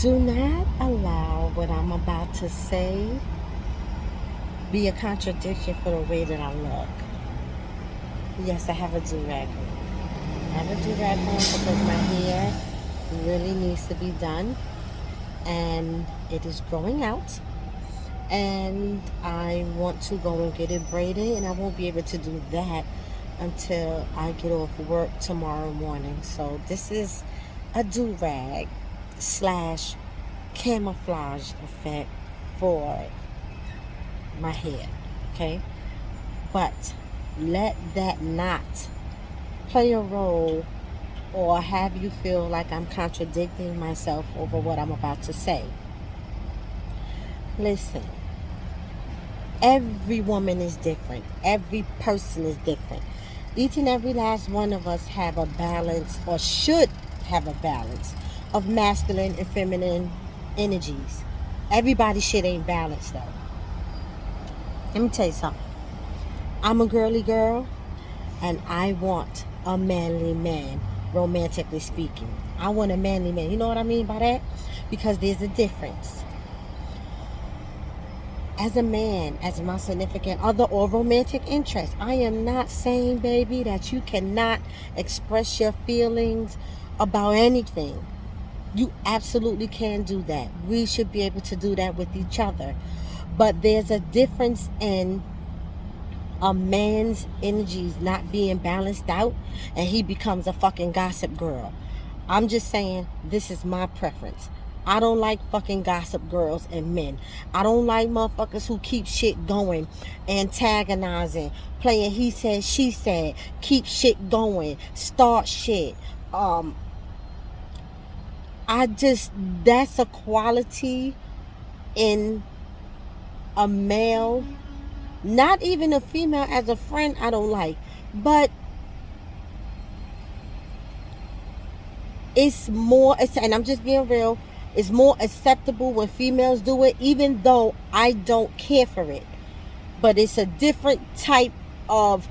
Do not allow what I'm about to say be a contradiction for the way that I look. Yes, I have a do-rag on. I have a do-rag on because my hair really needs to be done and it is growing out. And I want to go and get it braided, and I won't be able to do that until I get off work tomorrow morning. So this is a do-rag slash camouflage effect for my hair, okay? But let that not play a role or have you feel like I'm contradicting myself over what I'm about to say. Listen, every woman is different. Every person is different. Each and every last one of us have a balance, or should have a balance, of masculine and feminine energies. Everybody's shit ain't balanced though. Let me tell you something. I'm a girly girl and I want a manly man, romantically speaking. I want a manly man. You know what I mean by that? Because there's a difference. As a man, as my significant other or romantic interest, I am not saying, baby, that you cannot express your feelings about anything. You absolutely can do that. We should be able to do that with each other. But there's a difference in a man's energies not being balanced out and he becomes a fucking gossip girl. I'm just saying, this is my preference. I don't like fucking gossip girls and men. I don't like motherfuckers who keep shit going, antagonizing, playing he said, she said, keep shit going, start shit. That's a quality in a male, not even a female as a friend, I don't like. But and I'm just being real, it's more acceptable when females do it, even though I don't care for it. But it's a different type of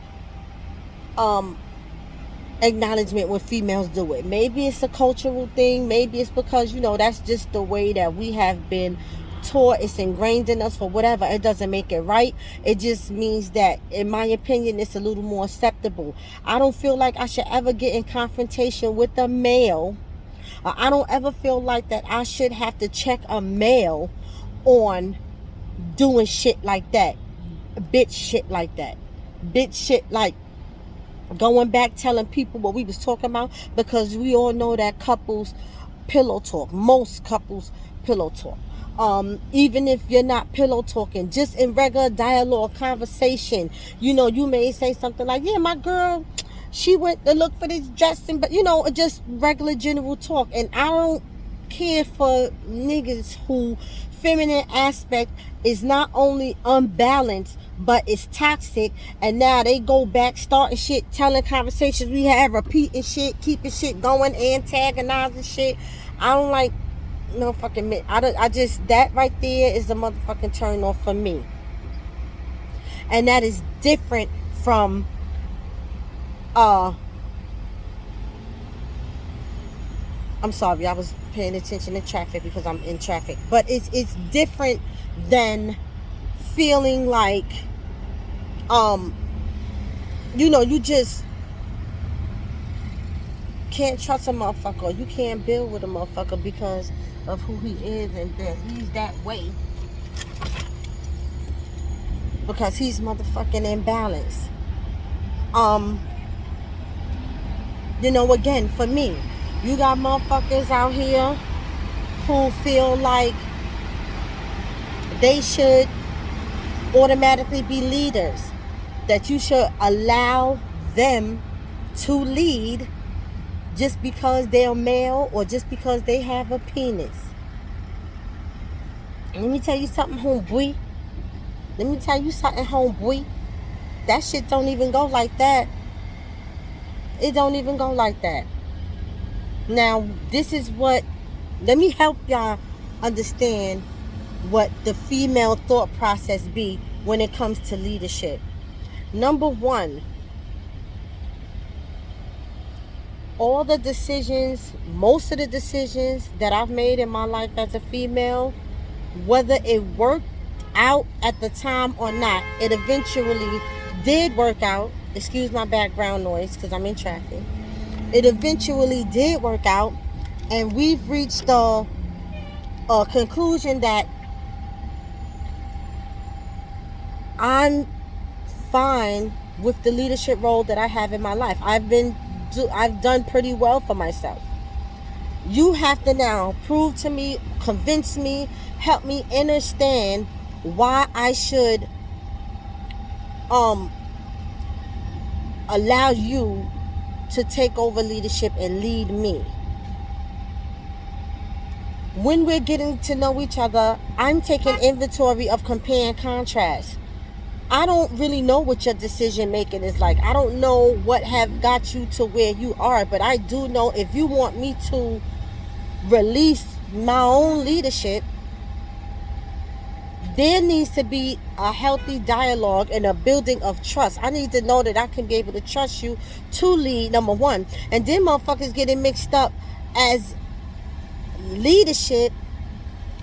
acknowledgement when females do it. Maybe it's a cultural thing. Maybe it's because, that's just the way that we have been taught. It's ingrained in us for whatever. It doesn't make it right. It just means that, in my opinion, it's a little more acceptable. I don't feel like I should ever get in confrontation with a male. I don't ever feel like that I should have to check a male on doing shit like that. Bitch shit like that. Bitch shit like going back telling people what we was talking about, because we all know that couples pillow talk. Most couples pillow talk. Even if you're not pillow talking, just in regular dialogue, conversation, you may say something like, yeah, my girl, she went to look for this dress, but just regular general talk. And I don't care for niggas who feminine aspect is not only unbalanced, but it's toxic, and now they go back starting shit, telling conversations we had, repeating shit, keeping shit going, antagonizing shit. I don't like no fucking I just, that right there is a motherfucking turn off for me. And that is different from I'm sorry, I was paying attention to traffic because I'm in traffic. But it's different than feeling like you just can't trust a motherfucker. You can't build with a motherfucker because of who he is and that he's that way. Because he's motherfucking imbalanced. Again, for me, you got motherfuckers out here who feel like they should automatically be leaders, that you should allow them to lead just because they're male or just because they have a penis. Let me tell you something, homeboy. That shit don't even go like that. It don't even go like that. Now, let me help y'all understand what the female thought process be when it comes to leadership. Number one, all the decisions, most of the decisions that I've made in my life as a female, whether it worked out at the time or not, it eventually did work out. Excuse my background noise because I'm in traffic. It eventually did work out, and we've reached a conclusion that I'm fine with the leadership role that I have in my life. I've done pretty well for myself. You have to now prove to me, convince me, help me understand why I should allow you to take over leadership and lead me. When we're getting to know each other, I'm taking inventory of compare and contrast. I don't really know what your decision making is like. I don't know what have got you to where you are, but I do know if you want me to release my own leadership, there needs to be a healthy dialogue and a building of trust. I need to know that I can be able to trust you to lead, number one. And then motherfuckers getting mixed up as leadership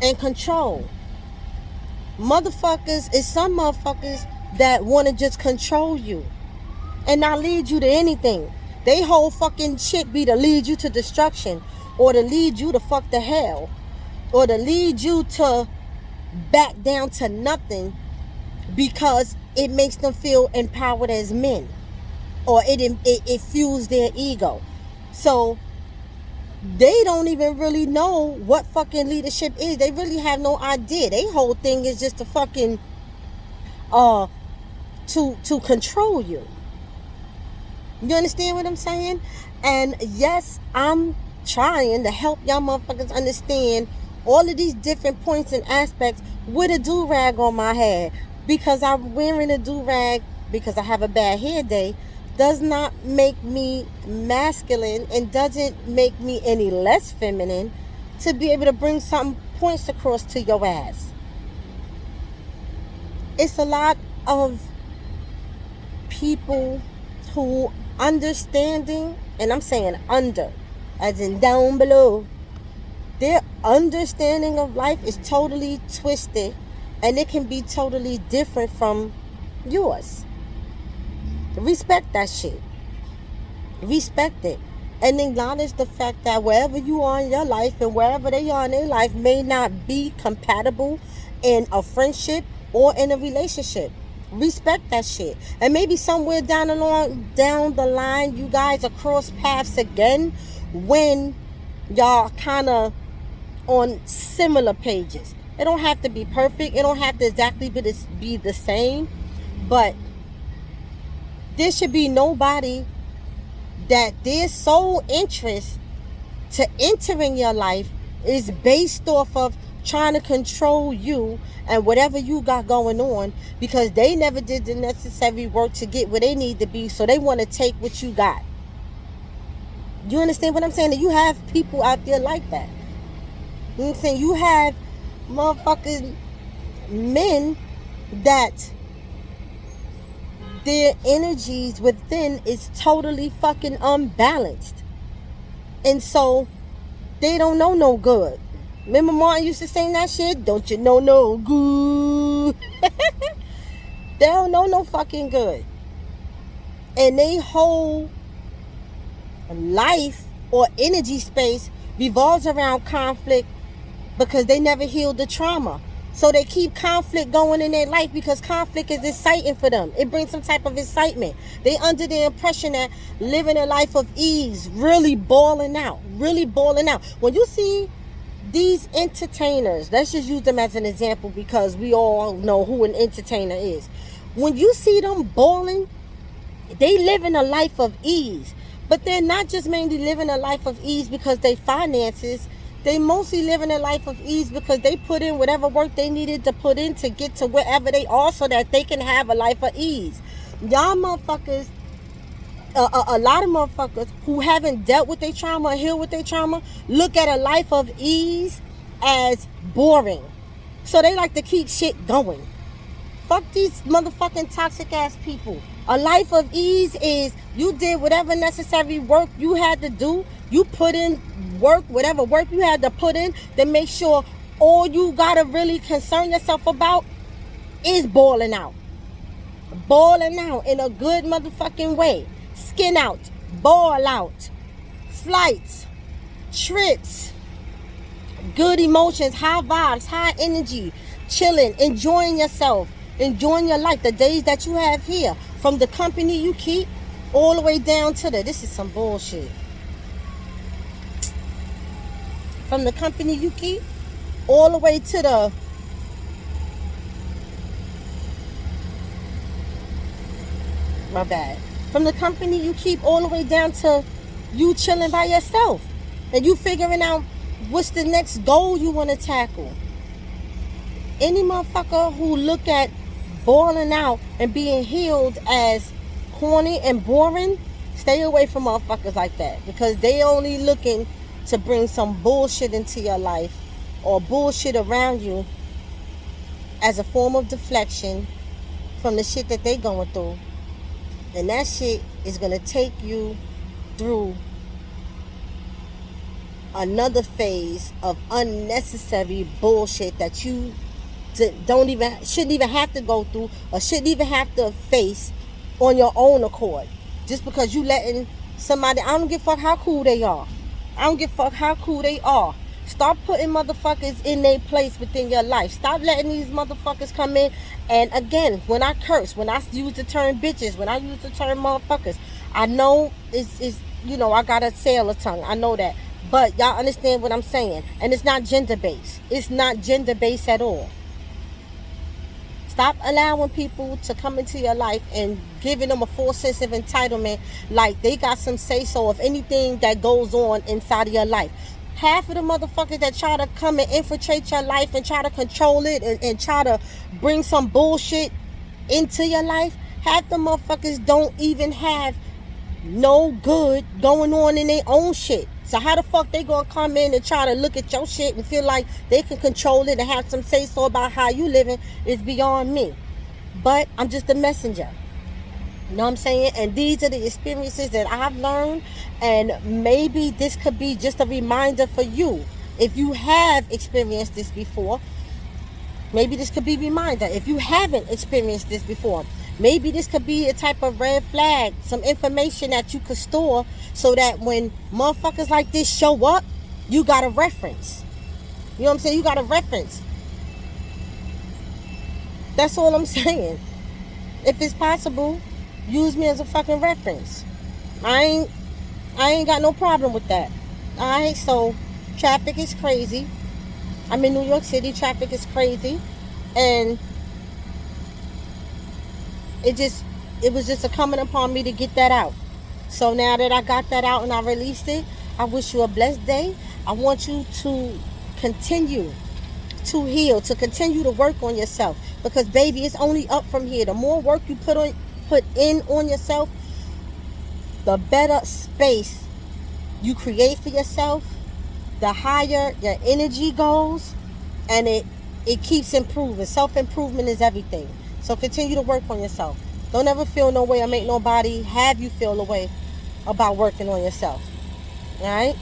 and control. Motherfuckers is some motherfuckers that want to just control you and not lead you to anything. They whole fucking shit be to lead you to destruction, or to lead you to fuck the hell, or to lead you to back down to nothing because it makes them feel empowered as men, or it fuels their ego. So they don't even really know what fucking leadership is. They really have no idea. Their whole thing is just to fucking to control you. You understand what I'm saying? And yes, I'm trying to help y'all motherfuckers understand all of these different points and aspects with a do-rag on my head. Because I'm wearing a do-rag because I have a bad hair day does not make me masculine and doesn't make me any less feminine to be able to bring some points across to your ass. It's a lot of people who understanding, and I'm saying under, as in down below, their understanding of life is totally twisted, and it can be totally different from yours. Respect that shit. Respect it. And acknowledge the fact that wherever you are in your life and wherever they are in their life may not be compatible in a friendship or in a relationship. Respect that shit. And maybe somewhere down the line you guys are cross paths again when y'all kind of on similar pages. It don't have to be perfect. It don't have to exactly be the same. But there should be nobody that their sole interest to entering your life is based off of trying to control you and whatever you got going on, because they never did the necessary work to get where they need to be, so they want to take what you got. You understand what I'm saying? That you have people out there like that. You know what I'm saying? You have motherfucking men that their energies within is totally fucking unbalanced. And so they don't know no good. Remember Martin used to sing that shit? Don't you know no good? They don't know no fucking good. And they whole life or energy space revolves around conflict because they never healed the trauma. So they keep conflict going in their life because conflict is exciting for them. It brings some type of excitement. They under the impression that living a life of ease, really balling out. When you see these entertainers, let's just use them as an example because we all know who an entertainer is. When you see them balling, they live in a life of ease. But they're not just mainly living a life of ease because they finances. They mostly live in a life of ease because they put in whatever work they needed to put in to get to wherever they are so that they can have a life of ease. Y'all motherfuckers, a lot of motherfuckers who haven't dealt with their trauma or healed with their trauma look at a life of ease as boring. So they like to keep shit going. Fuck these motherfucking toxic ass people. A life of ease is you did whatever necessary work you had to do. You put in work, whatever work you had to put in, to make sure all you gotta really concern yourself about is balling out. Balling out in a good motherfucking way. Skin out. Ball out. Flights. Trips. Good emotions. High vibes. High energy. Chilling. Enjoying yourself. Enjoying your life. The days that you have here. From the company you keep all the way down to this is some bullshit. From the company you keep all the way to my bad. From the company you keep all the way down to you chilling by yourself. And you figuring out what's the next goal you want to tackle. Any motherfucker who look at balling out and being healed as corny and boring, stay away from motherfuckers like that. Because they only looking to bring some bullshit into your life or bullshit around you as a form of deflection from the shit that they going through. And that shit is going to take you through another phase of unnecessary bullshit that you shouldn't even have to go through or shouldn't even have to face on your own accord. Just because you letting somebody, I don't give a fuck how cool they are. I don't give a fuck how cool they are. Stop putting motherfuckers in their place within your life. Stop letting these motherfuckers come in. And again, when I curse, when I use the term bitches, when I use the term motherfuckers, I know it's I got a sailor tongue. I know that. But y'all understand what I'm saying. And it's not gender-based. It's not gender-based at all. Stop allowing people to come into your life and giving them a full sense of entitlement like they got some say-so of anything that goes on inside of your life. Half of the motherfuckers that try to come and infiltrate your life and try to control it and try to bring some bullshit into your life, half the motherfuckers don't even have no good going on in their own shit. So how the fuck they gonna come in and try to look at your shit and feel like they can control it and have some say-so about how you living is beyond me. But I'm just a messenger. You know what I'm saying? And these are the experiences that I've learned. And maybe this could be just a reminder for you. If you have experienced this before, maybe this could be a reminder. If you haven't experienced this before, maybe this could be a type of red flag, some information that you could store so that when motherfuckers like this show up, you got a reference. You know what I'm saying? You got a reference. That's all I'm saying. If it's possible, use me as a fucking reference. I ain't got no problem with that. Alright, so traffic is crazy. I'm in New York City, traffic is crazy. And it was just a coming upon me to get that out. So now that I got that out and I released it, I wish you a blessed day. I want you to continue to heal, to continue to work on yourself. Because baby, it's only up from here. The more work you put in on yourself, the better space you create for yourself, the higher your energy goes, and it keeps improving. Self-improvement is everything. So continue to work on yourself. Don't ever feel no way or make nobody have you feel a way about working on yourself. Alright?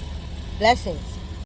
Blessings.